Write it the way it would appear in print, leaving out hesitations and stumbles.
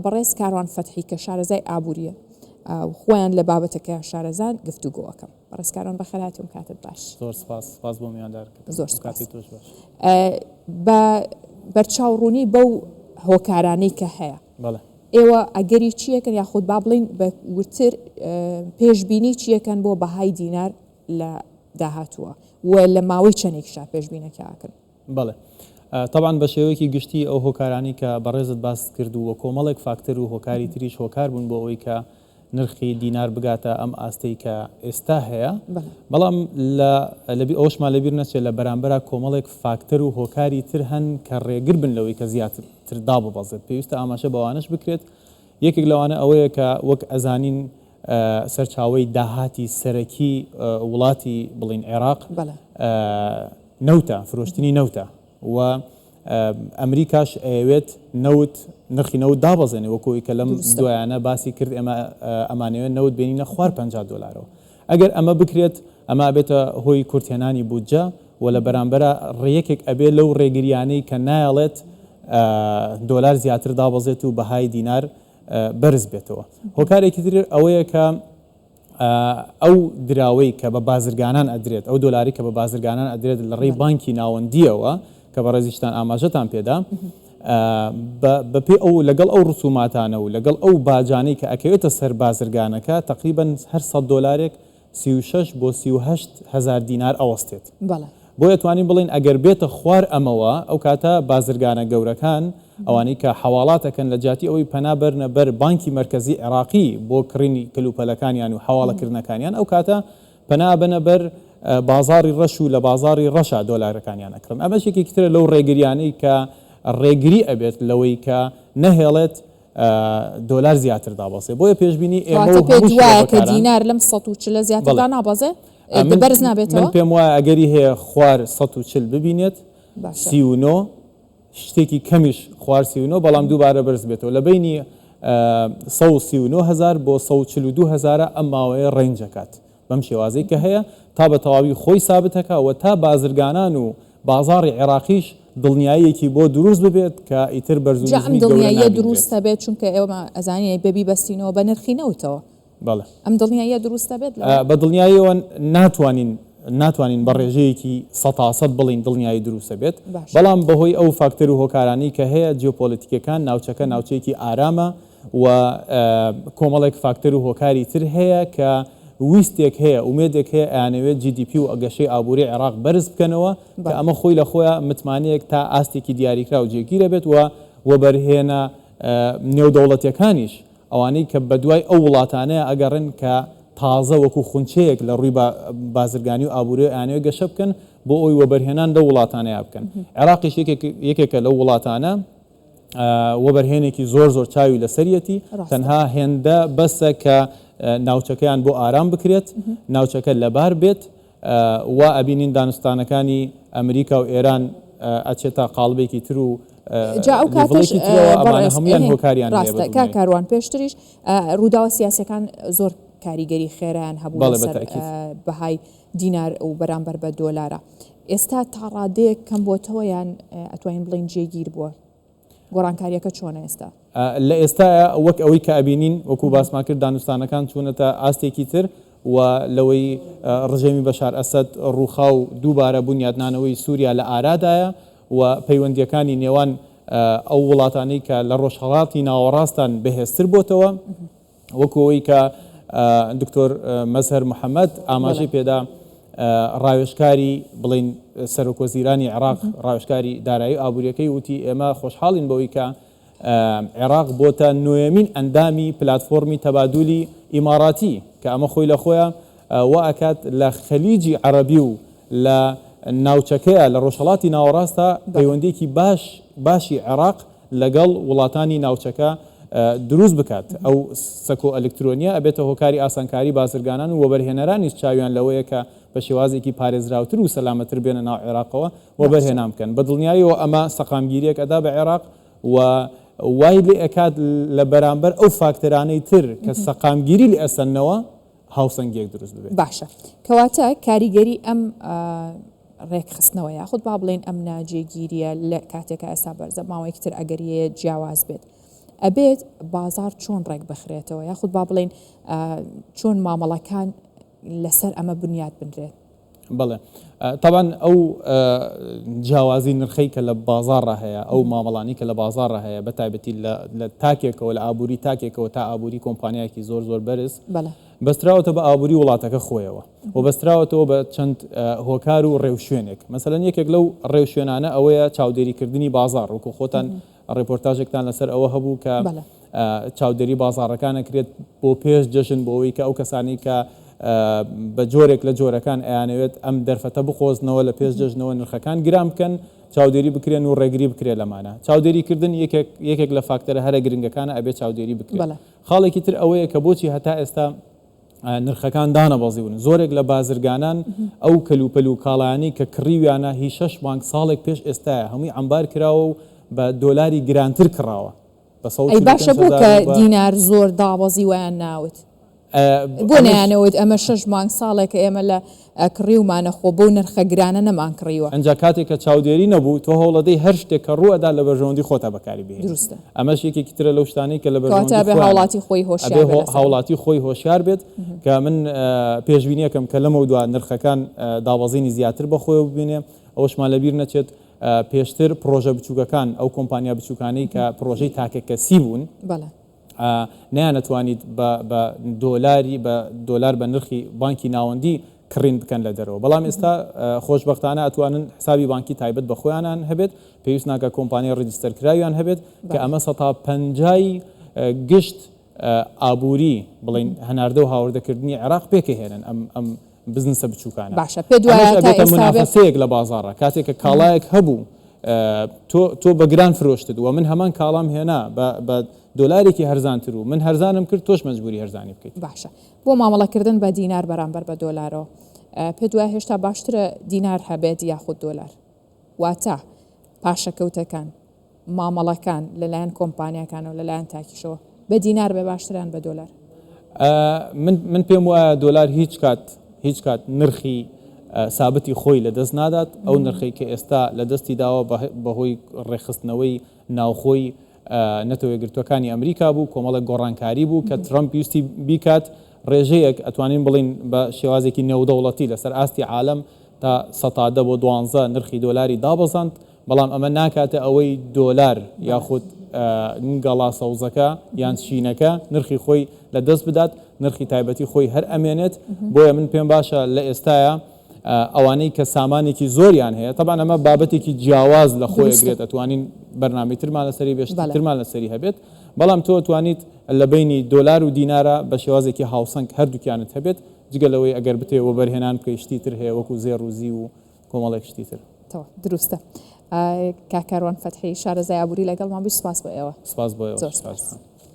بەڕێز کاروان فەتحی کە شارەزای ئابووریە خۆیان لە بابەتەکە شارەزان گفتوگۆەکەم. بەڕێز کاروان بەخێرهاتیون، کاتت باش. زۆر سپاس بۆ میواندار. زۆر سپاس. بە بەرچاوڕوونی بەو هۆکارانەی کە هەیە ئێوە ئەگەری چیەکەن یاخود با بڵین بە ورتر پێشبینی چیەکەن بۆ بەهای دینار لە داهاتووە و لە ماوەی چەندێکشا پێشبینەکەکەن؟ بەڵێ طبعاً بە شێوەیەکی گشتی ئەو هۆکارانی کە بەڕێزت باس کرد و کۆمەڵێک فاکتەر و هۆکاری تریش هۆکار بوون بۆ ئەوەی کە نرخی دینار بگاتە ئەم ئاستەی کە ئێستا هەیە، بەڵام لەبی ئەوشمان لەبیر نەچێت لە بەرامبەر کۆمەڵێک فاکتەر و هۆکاری تر هەن کە ڕێگر بن لەوەی کە زیاتر داببەزێت. پێویستە ئاماژە بەوانش بکرێت. یەکێک لەوانە ئەوەیە کە وەک ئەزانین سەرچاوەی داهاتی سەرەکی وڵاتی بڵین عێراق نەوتە، فرۆشتنی نەوتە و ئەمریکاش ئەوێت نرخی نەوت دابەزێنێ، وەکوی کە لەم دوایانە باسی کرد ئێمە ئەمانەوێت نەوت بینینە خوار $50. ئەگەر ئەمە بکرێت ئەمە بێتە هۆی کورتێنانی بودجە و لە بەرامبەر ڕێیەکێک ئەبێ لەو ڕێگریانەی کە نایەڵێت دۆلار زیاتر دابەزێت و بەهای دینار بەرز بێتەوە. هۆکارێکی تر ئەوەیە کە ئەو دراوەی کە بە بازرگانان ئەدرێت، ئەو دۆلاری کە بە بازرگانان ئەدرێت لە ڕێی بانکی ناوەندیەوە کە بە ڕێزیشتان ئاماژەتان پێدا، بەپێ ئەو لەگەڵ ئەو ڕسوماتانە و لەگەڵ ئەو باجانەی کە ئەکەوێتە سەر بازرگانەکە تقریباً هەر $100 36 بۆ 38 هزار دینار ئەوەستێت. بۆ یەتوانین بڵین ئەگەر بێتە خوار ئەمەوە ئەو کاتە بازرگانە گەورەکان ئەوانەی کە حواڵاتەکەن لە جاتی ئەوەی پەنابەرنە بەر بانکی مرکزی عێراقی بۆ کڕینی کلوپەلەکانیان و حواڵەکردنەکانیان، ئەو کاتە پەنابەنە بەر بازاری ڕەش و لە بازاری ڕەشە دۆلارەکانیان ئەکڕن. ئەمەشێکی ترە لەو ڕێگریانەی کە ڕێگری ئەبێت لەوەی کە نەهێڵێت دۆلار زیاتر دابەزێ. بۆیە پێشبینی ئێمە کە دینار لەم 140 زیاتردا نابەزێ بەرز نابێتەوە. من پێم وایە ئەگەری هەیە خوار 140 ببینێت 39 شتێکی کەمیش خوار 39 بەڵام دووبارە بەرز بێتەوە لە بینی 139,000 بۆ 142,000 ئەم ماوەیە ڕێنجەکات. بەم شێوازەی کە هەیە تا بە تەواوی خۆی سابتەکەوە تا بازرگانان و بازاری عێراقیش دڵنیاییەکی بۆ دروست ببێت کە ئیتر بەرزومی دڵنیاییە دروستە بێت، چونکە ئێوە ئەزانین بەبی بەستینەوە بە نرخی نەوتەوە. بەڵێ ئەم دڵنیاییە دروستە بێت. بە دڵنیاییەوە ناتوانین بە ڕێژەیەکی 100% بڵین دڵنیایی دروستە بێت، بەڵام بەهۆی ئەو فاکتەر و هۆکارانی کە هەیە جیۆپۆلیتیکەکان ناوچەکە ناوچەیەکی ئارامە و کۆمەڵێک فاکتەر و هۆکاری تر هەیە کە ویستێک هەیە ومێدێک هەیە ئەیانەوێت GDP و ئەگەشەی ئابووری عێراق بەرز بکەنەوە کە ئەمە خۆی لە خۆیان متمانەیەک تا ئاستێکی دیاریکرا و جێگیرە بێت و بەرهێنە نێودەوڵەتیەکانیش ئەوانەی کە بەدوای ئەو وڵاتانەیە ئەگەڕن کە تازە وەکو خونچەیەک لە ڕووی بازرگانی و ئابووری ئەیانەوێت گەشە بکەن بۆ ئەوی وەبەرهێنان لەو وڵاتانەیە بکەن. عێراقیش یەکێکە لەو وڵاتانە وەبەرهێنێکی زۆر چاوی لەسەرەتی، تەنها هێندە بەسە کە ناوچەکەیان بۆ ئارام بکرێت، ناوچەکە لەبار بێت و ئەبینین دانوستانەکانی ئەمریکا و ئێران ئەچێتە قاڵبێکی تر و ئەو کاتەش هەمویان هۆکاریان ڕاستە کاروان پێشتریش ڕووداوە سیاسەکان زۆر کاریگەری خێران هەبوو بەهای دینار و بەرامبەر بە دۆلارە. ئێستا تا ڕادەیەک کەم بۆتەوە یان ئەتوانین بڵین جێگیر بووە؟ گۆڕانکاریەکە چۆنە ئێستا؟ لە ئێستا وەک ئەوەی کە ئەبینین وەکو باسمان کرد دانوستانەکان چوونەتە ئاستێکی تر و لەوەی ڕژێمی بەشار ئەسەد ڕووخا و دووبارە بنیادنانەوەی سووریا لە ئارادایە و پەیوەندیەکانی نێوان ئەو وڵاتانەی کە لە ڕۆژهەڵاتی ناوەڕاستان بەهێزتر بۆتەوە، وەکەوەی کە دکتۆر مەزهەر محەممەد ئاماژەی پێدا ڕاوێژکاری بڵین سەرۆکوەزیرانی عێراق ڕاوێژکاری دارایی ئابووریەکەی وتی ئێمە خۆشحاڵین بەوەی کە عێراق بۆتە نوێمین ئەندامی پلاتفۆرمی تەبادولی ئیماراتی کە ئەمە خۆی لە خۆیان وا ئەکات لە خەلیجی عەرەبی و لە ناوچەکەیە لە ڕۆژهەڵاتی ناوەڕاستە پەیوەندیەکی باشی عێراق لەگەڵ وڵاتانی ناوچەکە دروست بکات. ئەو سەکۆ ئەلکترۆنیە ئەبێتە هۆکاری ئاسانکاری بازرگانان و وەبەرهێنەرانیش چاویان لەوەیە کە بە شێوازێکی پارێزراوتر و سەلامەتر بێنە ناو عێراقەوە وەبەرهێنان بکەن. بە دڵنیاییەوە ئەمە سەقامگیریەک ئەدا بە عێراق و وای لێ ئەکات لە بەرامبەر ئەو فاکتەرانەی تر کە سەقامگیری لە ئەسەنەوە هاوسەنگێک دروست ببێت. باشە، کەواتە کاریگەری ئەم ڕێکخستنەوە یاخود با بڵێن ئەم ناجێگیریە لە کاتێکە ئێستا بەرزە ماوەیەکی تر ئەگەریە جیاواز بێت. ئەبێت بازار چۆن ڕێک بخرێتەوە یاخود با بڵێن چۆن مامەڵەکان لەسەر ئەمە بنیاد بنرێت. بەڵێ طبعا ئەو جیاوازی نرخەی کە لە بازارڕ هەیە ئەو مامەڵانی کە لە بازارڕ هەیە بە تایبەتی لە تاکێکەوە لە ئابووری تاکێکەوە تا ئابووری کۆمپانیایکی زۆر زۆر بەرز بەستراوەتە بە ئابووری وڵاتەکە خۆیەوە و بەستراوەتەوە بە چەند هۆکار و ڕێوشوێنێک مەسەلەن یەکێک لەو ڕێوشوێنانە ئەوەیە چاودێریکردنی بازار وەکو خۆتان ڕێپۆرتاژێکتان لەسەر ئەوە هەبوو کە چاودێری بازارەکانەکرێت بۆ پێش جەژن بۆەوەی کە ئەو کەسانی کە بە جۆرێک لە جۆرەکان ئەیانەوێت ئەم دەرفەتە بخۆزنەوە لە پێش جەژنەوە نرخەکان گرام بکەن چاودێری بکرێن و ڕێگری بکرێت لەمانە چاودێریکردن یەکێک لە فاکتەرە هەرە گرنگەکانە ئەبێت چاودێری بکرێت خاڵێکی تر ئەوەیە کە بۆچی هەتا ئێستا نرخەکان دانەبەزیون زۆرێک لە بازرگانان ئەو کەلوپەل و کاڵایانی کە کڕیویانە هی 6 مانگ ساڵێک پێش ئێستاە هەمووی ئەمبار کراوە و بە دۆلاری گرانتر کراوە باشە بوو کە دینار زۆر دابەزی ویان ناوت بۆ نیانەوەت ئەمە 6 مانگ ساڵێکە ئێمە لە کڕیومانە خۆ بۆ نرخە گرانە نەمان کڕیوە ئەنجا کاتێک کە چاودێری نەبوو تۆ هەوڵەدەی هەر شتێک کە ڕوەدا لە بەرژەوەندی خۆتا بەکاری بێت دروستە ئەمەش یەکێکی ترە لەو شتانەی کە لە هاوڵاتی خۆی هۆشیار بێت کە من پێشبینیەکەم کە لەمە دووە نرخەکان داوازینی زیاتر بەخۆی ببینێ ئەوەشمان لەبیر نەچێت پێشتر پرۆژە بچووکەکان ئەو کۆمپانیا بچووکانەی کە پرۆژەی تاکەکەسی بوون نیانەتوانیت بە دۆلار بە نرخی بانکی ناوەندی کڕین بکەن لە دەرەوە بەڵام ئێستا خۆشببختانە ئەتوانن حسابی بانکی تایبەت بە خۆیانان هەبێت پێویست ناکە کۆمپانیای ڕجستەرکراویان هەبێت کە ئەمە 150 گشت ئابووری بڵین هەناردە و هاوردەکردنی عێراق پێکەهێنن ئەم بزنسە بچووکانە باشە پێ دوایە منافەسەیەک لە بازاڕە کاتێک کە کاڵایەک هەبوو تۆ بە گران فرۆشتت و من هەمان کاڵام هێنا بە دۆلارێکی هەرزانتر و من هەرزانم کرد تۆش مەجبوری هەرزانی بکەیت باشە بۆ مامەڵەکردن بە دینار بەرامبەر بە دۆلارەوە پێ دوای هێشتا باشترە دینار هەبێت یاخود دۆلار واتە پاشەکەوتەکان مامەڵەکان لەلایەن کۆمپانیاکان و لەلایەن تاکیشەوە بە دینار بێ باشتران بە دۆلار من پێم وایە دۆلار هیچ کات نرخی سابتی خۆی لە دەست نادات ئەو نرخی کە ئێستا لە دەستی داوە بەهۆی ڕێخستنەوەی ناوخۆی نەتەوە یەکگرتوەکانی ئەمریکا بوو کۆمەڵک گۆڕانکاری بوو کە ترامپ ویستی بیکات ڕێژەیەک ئەتوانین بڵین بە شێوازێکی نێودەوڵەتی لەسەر ئاستی عالم تا ١٠ بۆ 12 نرخی دۆلاری دابەزاند بەڵام ئەمە ناکاتە ئەوەی دۆلار یاخود گەڵا سەوزەکە یان شینەکە نرخی خۆی لە دەست بدات نرخی تایبەتی خۆی هەر ئەمێنێت بۆیە من پێم باشە لە ئێستاە ئەوانەی کە سامانێکی زۆریان هەیە طبعا ئەمە بابەتێکی جیاواز لە خۆیگرێت ئەتوانین بەرنامەی ترمان لەسەری بێشترمان لەسەری هەبێت بەڵام تۆ توانیت لە بینی دۆلار و دینارە بە شێوازێکی هاوسەنگ هەردووکیانت هەبێت جگەلەوەی ئەگەر بتێەوە بەرهێنان بکەی شتی تر هەیە وەکو زێڕوزی و کۆمەڵێک شتی تر دروستە کاکاروان فەتحی شارەزای ئابووری لەگەڵمان بووی سپاس بۆ ئێوە سپاس بۆ ئێوە